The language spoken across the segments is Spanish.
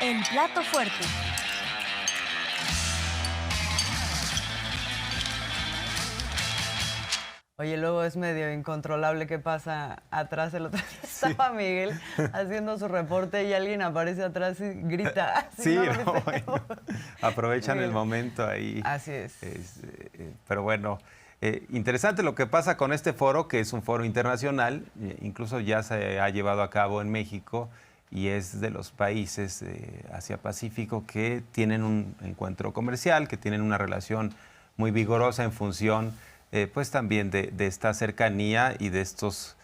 El plato fuerte. Oye, luego es medio incontrolable qué pasa atrás. El otro día estaba Miguel haciendo su reporte y alguien aparece atrás y grita. Sí, ¿No lo no, viste? bueno, aprovechan el Miguel. momento ahí. Así es. Pero bueno, interesante lo que pasa con este foro, que es un foro internacional, incluso ya se ha llevado a cabo en México y es de los países de Asia-Pacífico que tienen un encuentro comercial, que tienen una relación muy vigorosa en función pues también de esta cercanía y de estos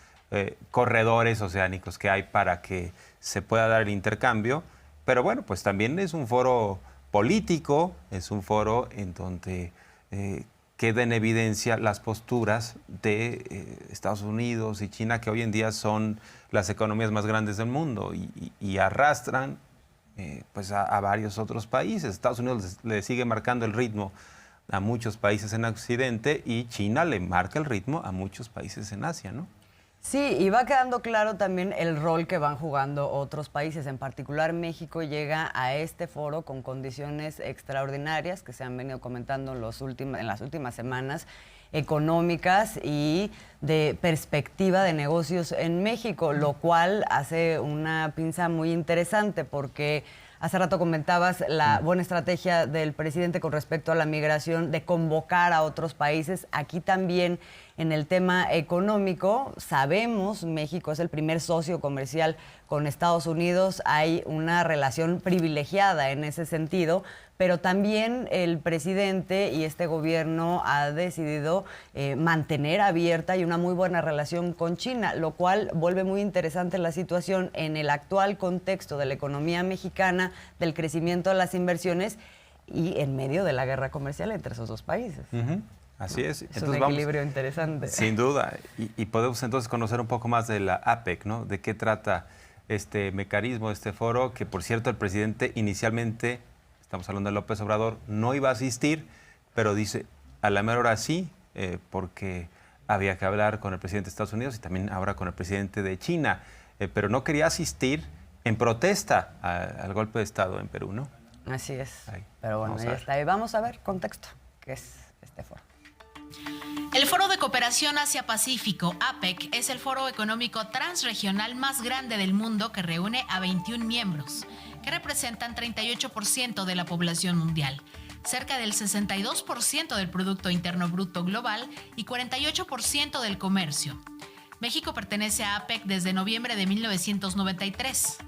corredores oceánicos que hay para que se pueda dar el intercambio. Pero bueno, pues también es un foro político, es un foro en donde queda en evidencia las posturas de Estados Unidos y China, que hoy en día son las economías más grandes del mundo y arrastran pues a varios otros países. Estados Unidos le sigue marcando el ritmo a muchos países en Occidente y China le marca el ritmo a muchos países en Asia, ¿no? Sí, y va quedando claro también el rol que van jugando otros países. En particular, México llega a este foro con condiciones extraordinarias que se han venido comentando en las últimas semanas, económicas y de perspectiva de negocios en México, lo cual hace una pinza muy interesante porque hace rato comentabas la buena estrategia del presidente con respecto a la migración, de convocar a otros países. Aquí también, en el tema económico, sabemos, México es el primer socio comercial con Estados Unidos, hay una relación privilegiada en ese sentido, pero también el presidente y este gobierno ha decidido mantener abierta y una muy buena relación con China, lo cual vuelve muy interesante la situación en el actual contexto de la economía mexicana, del crecimiento de las inversiones y en medio de la guerra comercial entre esos dos países. Así es. Es un equilibrio interesante. Sin duda. Y podemos entonces conocer un poco más de la APEC, ¿no? De qué trata este mecanismo, este foro, que por cierto el presidente inicialmente, estamos hablando de López Obrador, no iba a asistir, pero dice, a la mera hora sí, porque había que hablar con el presidente de Estados Unidos y también ahora con el presidente de China, pero no quería asistir en protesta al golpe de Estado en Perú, ¿no? Así es. Ahí, Pero bueno, ya está. Y vamos a ver contexto, ¿qué es este foro? El Foro de Cooperación Asia-Pacífico, APEC, es el foro económico transregional más grande del mundo que reúne a 21 miembros, que representan 38% de la población mundial, cerca del 62% del Producto Interno Bruto global y 48% del comercio. México pertenece a APEC desde noviembre de 1993.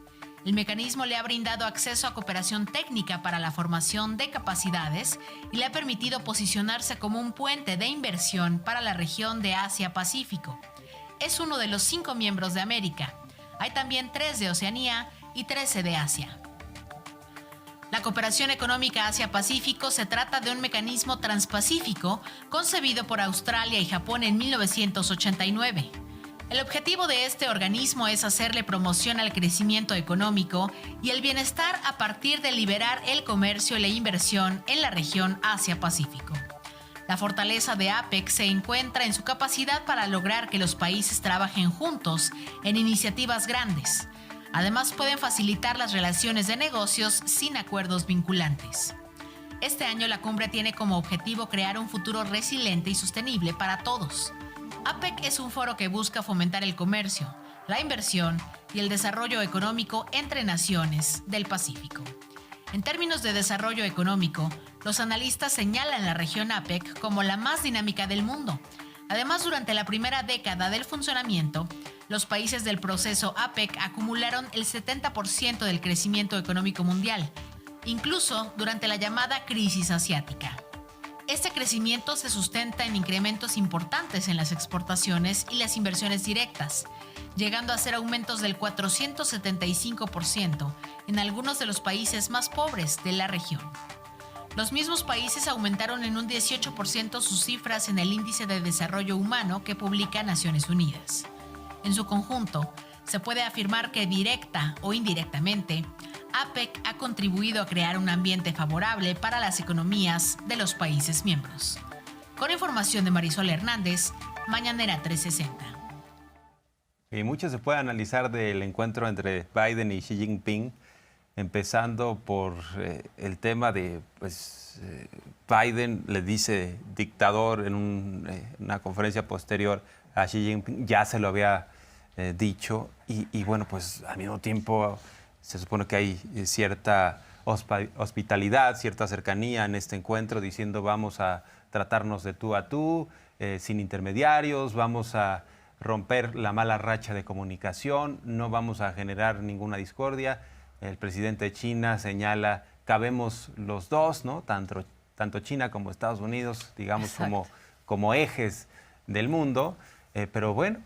El mecanismo le ha brindado acceso a cooperación técnica para la formación de capacidades y le ha permitido posicionarse como un puente de inversión para la región de Asia-Pacífico. Es uno de los 5 miembros de América. Hay también 3 de Oceanía y 13 de Asia. La cooperación económica Asia-Pacífico se trata de un mecanismo transpacífico concebido por Australia y Japón en 1989. El objetivo de este organismo es hacerle promoción al crecimiento económico y el bienestar a partir de liberar el comercio y la inversión en la región Asia-Pacífico. La fortaleza de APEC se encuentra en su capacidad para lograr que los países trabajen juntos en iniciativas grandes. Además, pueden facilitar las relaciones de negocios sin acuerdos vinculantes. Este año la cumbre tiene como objetivo crear un futuro resiliente y sostenible para todos. APEC es un foro que busca fomentar el comercio, la inversión y el desarrollo económico entre naciones del Pacífico. En términos de desarrollo económico, los analistas señalan la región APEC como la más dinámica del mundo. Además, durante la primera década del funcionamiento, los países del proceso APEC acumularon el 70% del crecimiento económico mundial, incluso durante la llamada crisis asiática. Este crecimiento se sustenta en incrementos importantes en las exportaciones y las inversiones directas, llegando a ser aumentos del 475% en algunos de los países más pobres de la región. Los mismos países aumentaron en un 18% sus cifras en el Índice de Desarrollo Humano que publica Naciones Unidas. En su conjunto, se puede afirmar que directa o indirectamente, APEC ha contribuido a crear un ambiente favorable para las economías de los países miembros. Con información de Marisol Hernández, Mañanera 360. Y mucho se puede analizar del encuentro entre Biden y Xi Jinping. empezando por el tema de, pues, Biden le dice dictador en una conferencia posterior a Xi Jinping, ya se lo había dicho, y bueno, pues al mismo tiempo se supone que hay cierta hospitalidad, cierta cercanía en este encuentro, diciendo vamos a tratarnos de tú a tú, sin intermediarios, vamos a romper la mala racha de comunicación, no vamos a generar ninguna discordia. El presidente de China señala, cabemos los dos, ¿no? Tanto China como Estados Unidos, digamos, como ejes del mundo. Pero bueno,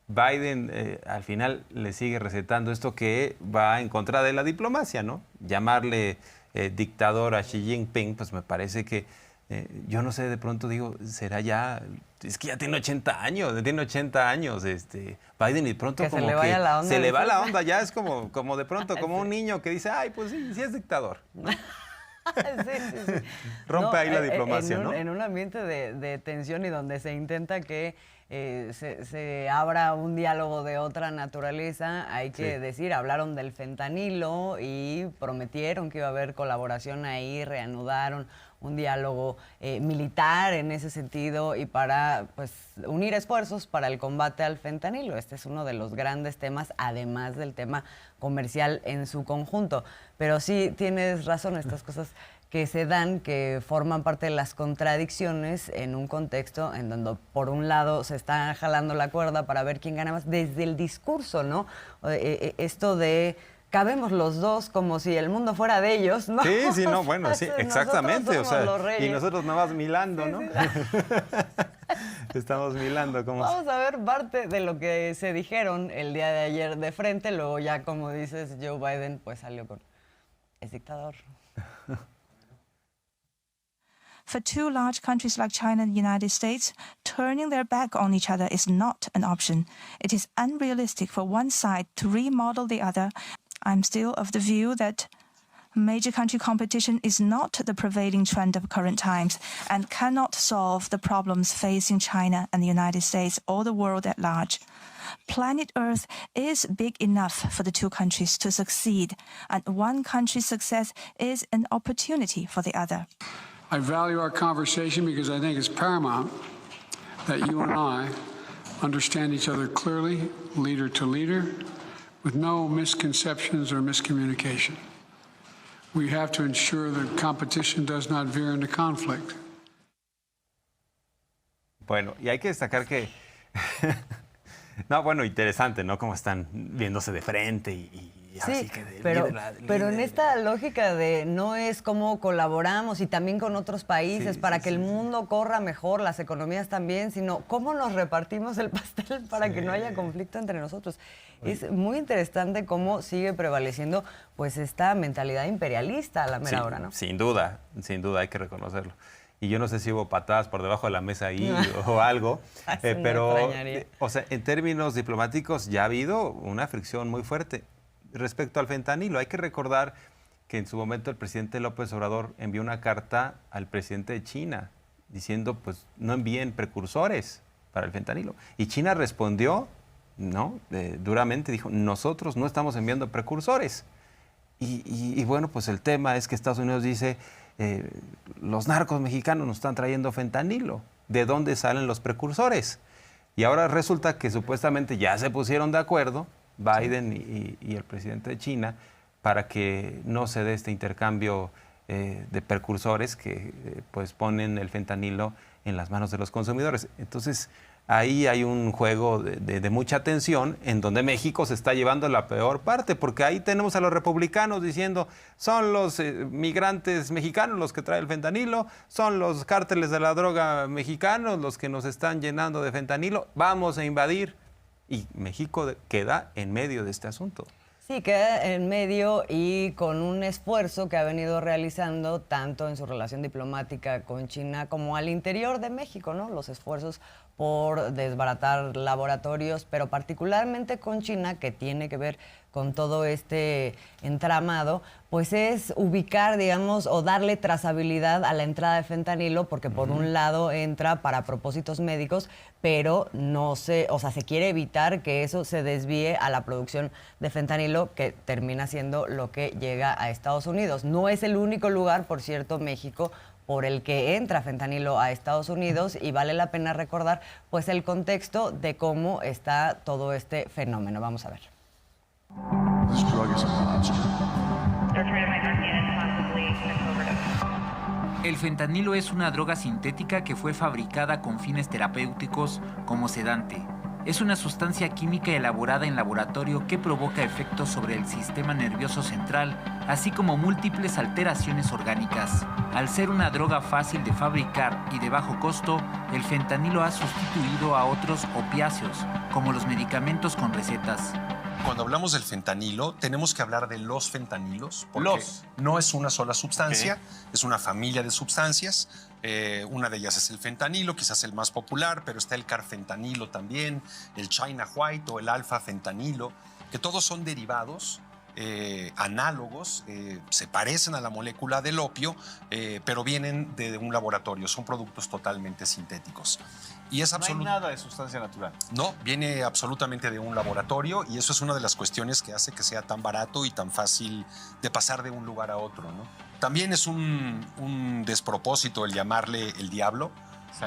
Biden al final le sigue recetando esto que va en contra de la diplomacia, ¿no? Llamarle dictador a Xi Jinping, pues me parece que, yo no sé, de pronto digo, será ya, es que ya tiene 80 años, Biden, y de pronto que como se le vaya la onda, se le va la onda, ya es como de pronto, como un niño que dice, ay, pues sí es dictador. Sí. Rompe ahí la diplomacia, ¿no? En un ambiente de tensión y donde se intenta que se abra un diálogo de otra naturaleza, hay que decir, hablaron del fentanilo y prometieron que iba a haber colaboración ahí, reanudaron un diálogo militar en ese sentido y para, pues, unir esfuerzos para el combate al fentanilo. Este es uno de los grandes temas, además del tema comercial en su conjunto. Pero sí, tienes razón, estas cosas que se dan, que forman parte de las contradicciones en un contexto en donde, por un lado, se está jalando la cuerda para ver quién gana más desde el discurso, ¿no? Esto de cabemos los dos como si el mundo fuera de ellos, ¿no? Sí, no, bueno, sí, exactamente. Nosotros somos los reyes. Y nosotros nada más milando, ¿no? Estamos milando. Vamos a ver parte de lo que se dijeron el día de ayer de frente, luego ya, como dices, Joe Biden pues salió con, es dictador. For two large countries like China and the United States, turning their back on each other is not an option. It is unrealistic for one side to remodel the other. I'm still of the view that major country competition is not the prevailing trend of current times and cannot solve the problems facing China and the United States or the world at large. Planet Earth is big enough for the two countries to succeed, and one country's success is an opportunity for the other. I value our conversation because I think it's paramount that you and I understand each other clearly, leader to leader, with no misconceptions or miscommunication. We have to ensure that competition does not veer into conflict. Bueno, y hay que destacar que... no, bueno, interesante, ¿no? Cómo están viéndose de frente y sí, así que pero en esta lógica de no es cómo colaboramos y también con otros países para que el mundo corra mejor, las economías también, sino cómo nos repartimos el pastel para que no haya conflicto entre nosotros. Es muy interesante cómo sigue prevaleciendo pues esta mentalidad imperialista a la mera hora, ¿no? Sin duda, hay que reconocerlo. Y yo no sé si hubo patadas por debajo de la mesa ahí o algo, pero, o sea, en términos diplomáticos ya ha habido una fricción muy fuerte. Respecto al fentanilo, hay que recordar que en su momento el presidente López Obrador envió una carta al presidente de China diciendo, pues, no envíen precursores para el fentanilo. Y China respondió, ¿no? Duramente, dijo, nosotros no estamos enviando precursores. Y bueno, pues el tema es que Estados Unidos dice, los narcos mexicanos nos están trayendo fentanilo. ¿De dónde salen los precursores? Y ahora resulta que supuestamente ya se pusieron de acuerdo Biden y el presidente de China para que no se dé este intercambio de precursores que pues ponen el fentanilo en las manos de los consumidores. Entonces ahí hay un juego de mucha tensión en donde México se está llevando la peor parte, porque ahí tenemos a los republicanos diciendo son los migrantes mexicanos los que traen el fentanilo, son los cárteles de la droga mexicanos los que nos están llenando de fentanilo, vamos a invadir. Y México queda en medio de este asunto. Sí, queda en medio y con un esfuerzo que ha venido realizando tanto en su relación diplomática con China como al interior de México, ¿no? Los esfuerzos por desbaratar laboratorios, pero particularmente con China, que tiene que ver con todo este entramado, pues es ubicar, digamos, o darle trazabilidad a la entrada de fentanilo, porque por un lado entra para propósitos médicos, pero no se, o sea, se quiere evitar que eso se desvíe a la producción de fentanilo, que termina siendo lo que llega a Estados Unidos. No es el único lugar, por cierto, México, por el que entra fentanilo a Estados Unidos, y vale la pena recordar pues el contexto de cómo está todo este fenómeno. Vamos a ver. This drug is a monster. El fentanilo es una droga sintética que fue fabricada con fines terapéuticos como sedante. Es una sustancia química elaborada en laboratorio que provoca efectos sobre el sistema nervioso central, así como múltiples alteraciones orgánicas. Al ser una droga fácil de fabricar y de bajo costo, el fentanilo ha sustituido a otros opiáceos, como los medicamentos con recetas. Cuando hablamos del fentanilo, tenemos que hablar de los fentanilos, porque no es una sola sustancia, es una familia de sustancias. Una de ellas es el fentanilo, quizás el más popular, pero está el carfentanilo también, el China White o el alfa-fentanilo, que todos son derivados análogos, se parecen a la molécula del opio, pero vienen de un laboratorio, son productos totalmente sintéticos. Y es No hay nada de sustancia natural. No, viene absolutamente de un laboratorio, y eso es una de las cuestiones que hace que sea tan barato y tan fácil de pasar de un lugar a otro, ¿no? También es un despropósito el llamarle el diablo,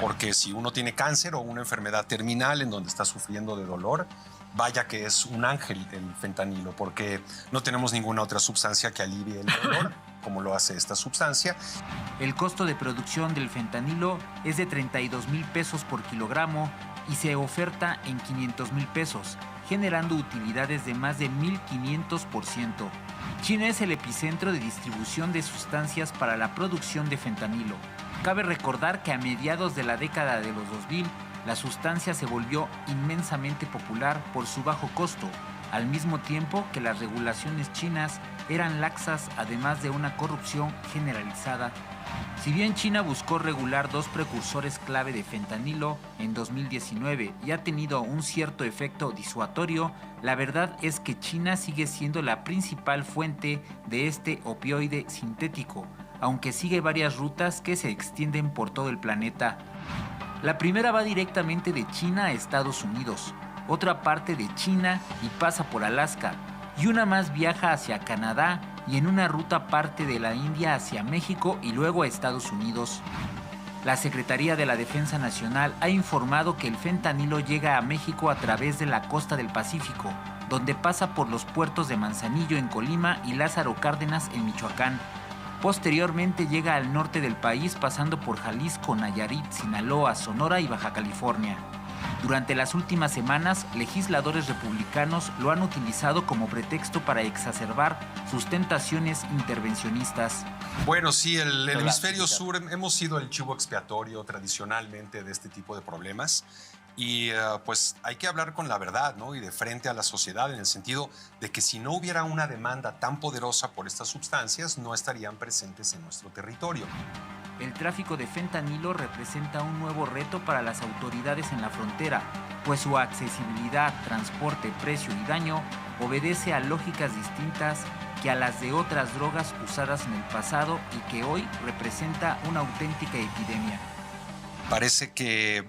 porque si uno tiene cáncer o una enfermedad terminal en donde está sufriendo de dolor, vaya que es un ángel el fentanilo, porque no tenemos ninguna otra sustancia que alivie el dolor como lo hace esta sustancia. El costo de producción del fentanilo es de 32,000 pesos por kilogramo y se oferta en 500,000 pesos, generando utilidades de más de 1,500%. China es el epicentro de distribución de sustancias para la producción de fentanilo. Cabe recordar que a mediados de la década de los 2000, la sustancia se volvió inmensamente popular por su bajo costo, al mismo tiempo que las regulaciones chinas eran laxas, además de una corrupción generalizada. Si bien China buscó regular dos precursores clave de fentanilo en 2019 y ha tenido un cierto efecto disuasorio, la verdad es que China sigue siendo la principal fuente de este opioide sintético, aunque sigue varias rutas que se extienden por todo el planeta. La primera va directamente de China a Estados Unidos, otra parte de China y pasa por Alaska, y una más viaja hacia Canadá y en una ruta parte de la India hacia México y luego a Estados Unidos. La Secretaría de la Defensa Nacional ha informado que el fentanilo llega a México a través de la costa del Pacífico, donde pasa por los puertos de Manzanillo en Colima y Lázaro Cárdenas en Michoacán. Posteriormente llega al norte del país pasando por Jalisco, Nayarit, Sinaloa, Sonora y Baja California. Durante las últimas semanas, legisladores republicanos lo han utilizado como pretexto para exacerbar sus tentaciones intervencionistas. Bueno, sí, el hemisferio sur hemos sido el chivo expiatorio tradicionalmente de este tipo de problemas. Y pues hay que hablar con la verdad, ¿no? Y de frente a la sociedad, en el sentido de que si no hubiera una demanda tan poderosa por estas sustancias, no estarían presentes en nuestro territorio. El tráfico de fentanilo representa un nuevo reto para las autoridades en la frontera, pues su accesibilidad, transporte, precio y daño obedece a lógicas distintas que a las de otras drogas usadas en el pasado y que hoy representa una auténtica epidemia. Parece que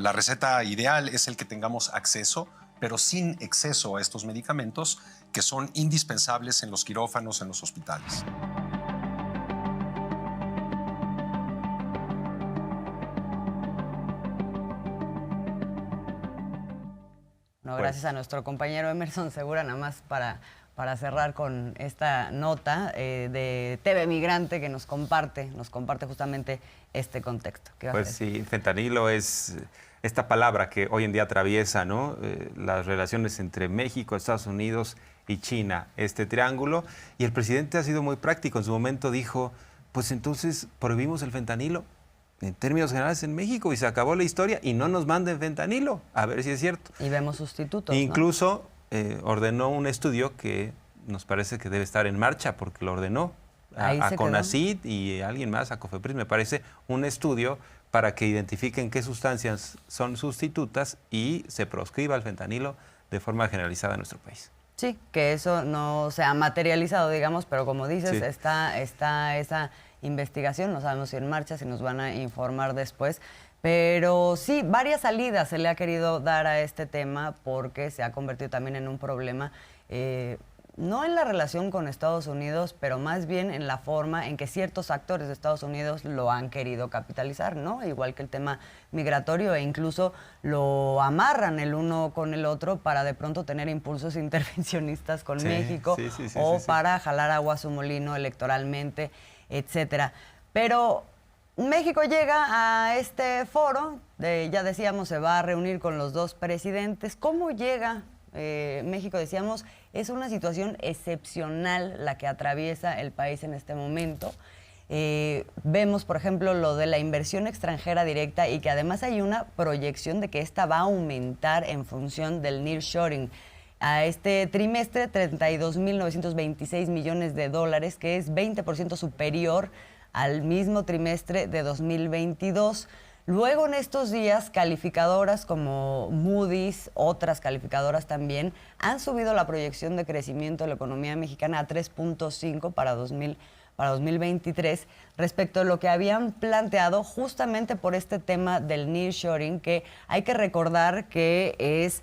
la receta ideal es el que tengamos acceso, pero sin exceso a estos medicamentos que son indispensables en los quirófanos, en los hospitales. No, gracias a nuestro compañero Emerson Segura, nada más para cerrar con esta nota de TV Migrante que nos comparte justamente este contexto. Pues sí, fentanilo es esta palabra que hoy en día atraviesa, ¿no? Las relaciones entre México, Estados Unidos y China, este triángulo. Y el presidente ha sido muy práctico. En su momento dijo, pues entonces prohibimos el fentanilo en términos generales en México y se acabó la historia y no nos manden fentanilo, a ver si es cierto. Y vemos sustitutos, Incluso ordenó un estudio que nos parece que debe estar en marcha porque lo ordenó a CONACYT y a alguien más, a COFEPRIS, me parece, un estudio para que identifiquen qué sustancias son sustitutas y se proscriba el fentanilo de forma generalizada en nuestro país. Sí, que eso no se ha materializado, digamos, pero como dices, Sí. está esa investigación, no sabemos si en marcha, si nos van a informar después, pero sí, varias salidas se le ha querido dar a este tema porque se ha convertido también en un problema, no en la relación con Estados Unidos, pero más bien en la forma en que ciertos actores de Estados Unidos lo han querido capitalizar, ¿no? Igual que el tema migratorio, e incluso lo amarran el uno con el otro para de pronto tener impulsos intervencionistas con Sí, México sí, o sí. para jalar agua a su molino electoralmente, etcétera. Pero México llega a este foro, ya decíamos, se va a reunir con los dos presidentes. ¿Cómo llega México? Decíamos, es una situación excepcional la que atraviesa el país en este momento. Vemos, por ejemplo, lo de la inversión extranjera directa y que además hay una proyección de que esta va a aumentar en función del nearshoring. A este trimestre, 32.926 millones de dólares, que es 20% superior al mismo trimestre de 2022. Luego, en estos días, calificadoras como Moody's, otras calificadoras también, han subido la proyección de crecimiento de la economía mexicana a 3.5 para 2023, respecto a lo que habían planteado justamente por este tema del nearshoring, que hay que recordar que es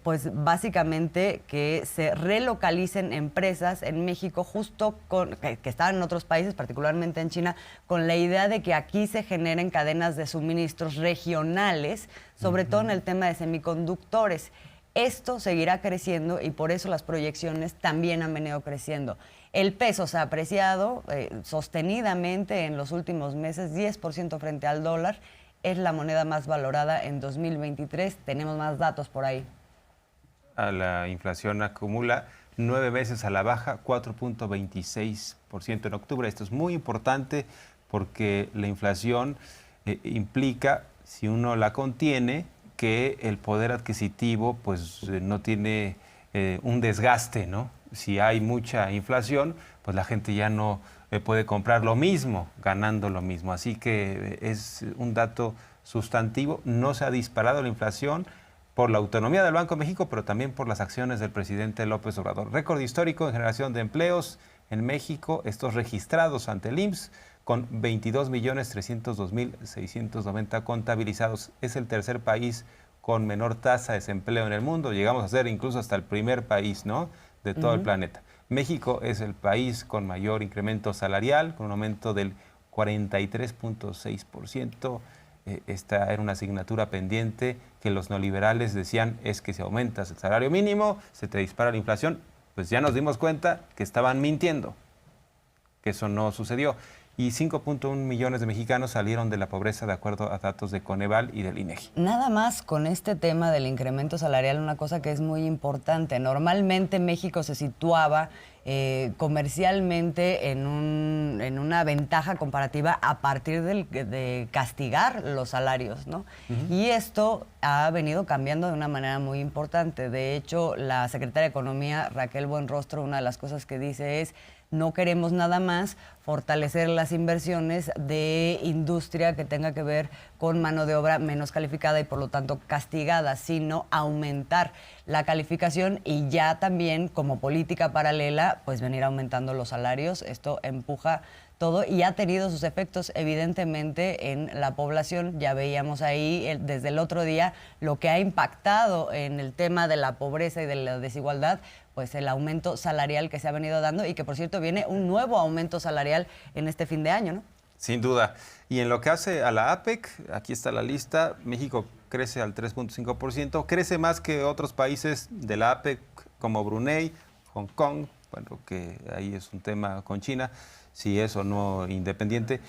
pues básicamente que se relocalicen empresas en México justo que estaban en otros países, particularmente en China, con la idea de que aquí se generen cadenas de suministros regionales, sobre todo en el tema de semiconductores. Esto seguirá creciendo y por eso las proyecciones también han venido creciendo. El peso se ha apreciado sostenidamente en los últimos meses, 10% frente al dólar. Es la moneda más valorada en 2023. Tenemos más datos por ahí. La inflación acumula 9 meses a la baja, 4.26% en octubre. Esto es muy importante porque la inflación implica, si uno la contiene, que el poder adquisitivo pues no tiene un desgaste, ¿no? Si hay mucha inflación, pues la gente ya no puede comprar lo mismo, ganando lo mismo. Así que es un dato sustantivo. No se ha disparado la inflación por la autonomía del Banco de México, pero también por las acciones del presidente López Obrador. Récord histórico en generación de empleos en México, estos registrados ante el IMSS, con 22.302.690 contabilizados. Es el tercer país con menor tasa de desempleo en el mundo. Llegamos a ser incluso hasta el primer país, ¿no?, de todo el planeta. México es el país con mayor incremento salarial, con un aumento del 43.6%. Esta era una asignatura pendiente que los neoliberales decían es que si aumentas el salario mínimo, se te dispara la inflación. Pues ya nos dimos cuenta que estaban mintiendo, que eso no sucedió. Y 5.1 millones de mexicanos salieron de la pobreza de acuerdo a datos de Coneval y del INEGI. Nada más con este tema del incremento salarial, una cosa que es muy importante. Normalmente México se situaba comercialmente en una ventaja comparativa a partir de castigar los salarios, ¿no? Y esto ha venido cambiando de una manera muy importante. De hecho, la secretaria de Economía, Raquel Buenrostro, una de las cosas que dice es: no queremos nada más fortalecer las inversiones de industria que tenga que ver con mano de obra menos calificada y por lo tanto castigada, sino aumentar la calificación y ya también como política paralela, pues venir aumentando los salarios. Esto empuja todo y ha tenido sus efectos evidentemente en la población. Ya veíamos ahí desde el otro día lo que ha impactado en el tema de la pobreza y de la desigualdad, pues el aumento salarial que se ha venido dando y que, por cierto, viene un nuevo aumento salarial en este fin de año, ¿no? Sin duda. Y en lo que hace a la APEC, aquí está la lista, México crece al 3.5%, crece más que otros países de la APEC como Brunei, Hong Kong, bueno, que ahí es un tema con China, si es o no independiente,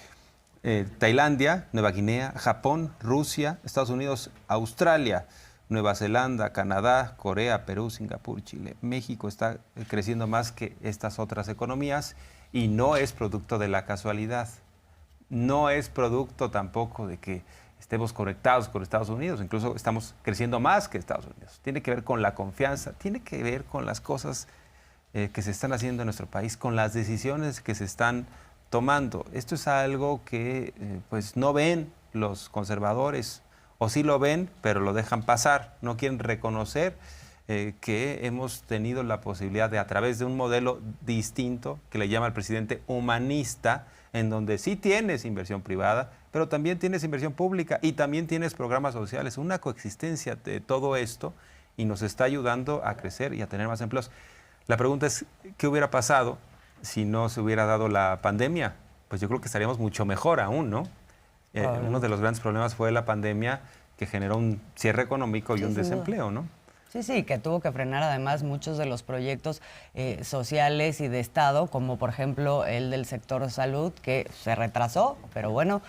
Tailandia, Nueva Guinea, Japón, Rusia, Estados Unidos, Australia, Nueva Zelanda, Canadá, Corea, Perú, Singapur, Chile. México está creciendo más que estas otras economías y no es producto de la casualidad. No es producto tampoco de que estemos conectados con Estados Unidos, incluso estamos creciendo más que Estados Unidos. Tiene que ver con la confianza, tiene que ver con las cosas que se están haciendo en nuestro país, con las decisiones que se están tomando. Esto es algo que pues no ven los conservadores, o sí lo ven, pero lo dejan pasar, no quieren reconocer que hemos tenido la posibilidad de, a través de un modelo distinto, que le llama el presidente humanista, en donde sí tienes inversión privada, pero también tienes inversión pública y también tienes programas sociales, una coexistencia de todo esto, y nos está ayudando a crecer y a tener más empleos. La pregunta es, ¿qué hubiera pasado si no se hubiera dado la pandemia? Pues yo creo que estaríamos mucho mejor aún, ¿no? Uno de los grandes problemas fue la pandemia, que generó un cierre económico y un desempleo, ¿no? Sí, que tuvo que frenar además muchos de los proyectos sociales y de Estado, como por ejemplo el del sector salud, que se retrasó, pero bueno,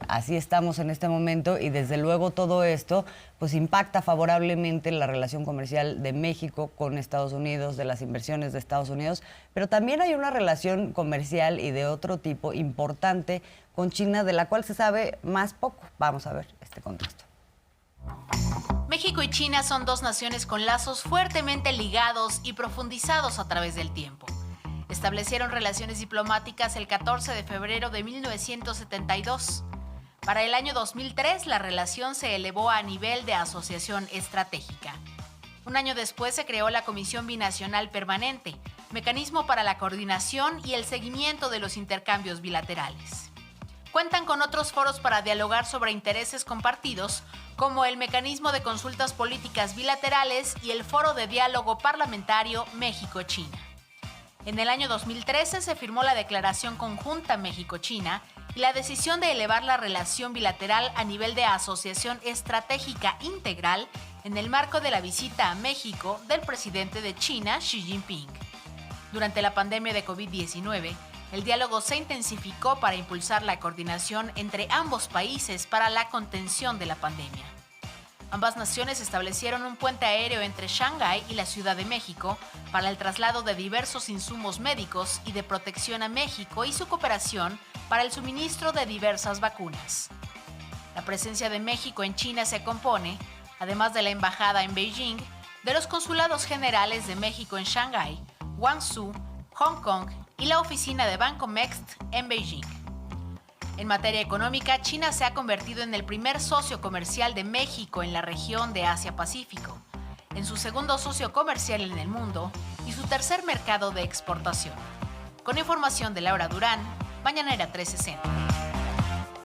así estamos en este momento, y desde luego todo esto pues impacta favorablemente la relación comercial de México con Estados Unidos, de las inversiones de Estados Unidos, pero también hay una relación comercial y de otro tipo importante con China, de la cual se sabe más poco. Vamos a ver este contexto. México y China son dos naciones con lazos fuertemente ligados y profundizados a través del tiempo. Establecieron relaciones diplomáticas el 14 de febrero de 1972. Para el año 2003, la relación se elevó a nivel de asociación estratégica. Un año después se creó la Comisión Binacional Permanente, mecanismo para la coordinación y el seguimiento de los intercambios bilaterales. Cuentan con otros foros para dialogar sobre intereses compartidos, como el Mecanismo de Consultas Políticas Bilaterales y el Foro de Diálogo Parlamentario México-China. En el año 2013 se firmó la Declaración Conjunta México-China y la decisión de elevar la relación bilateral a nivel de asociación estratégica integral en el marco de la visita a México del presidente de China, Xi Jinping. Durante la pandemia de COVID-19, el diálogo se intensificó para impulsar la coordinación entre ambos países para la contención de la pandemia. Ambas naciones establecieron un puente aéreo entre Shanghái y la Ciudad de México para el traslado de diversos insumos médicos y de protección a México y su cooperación para el suministro de diversas vacunas. La presencia de México en China se compone, además de la embajada en Beijing, de los consulados generales de México en Shanghái, Guangzhou, Hong Kong y la oficina de Bancomext en Beijing. En materia económica, China se ha convertido en el primer socio comercial de México en la región de Asia-Pacífico, en su segundo socio comercial en el mundo y su tercer mercado de exportación. Con información de Laura Durán, Mañanera 360.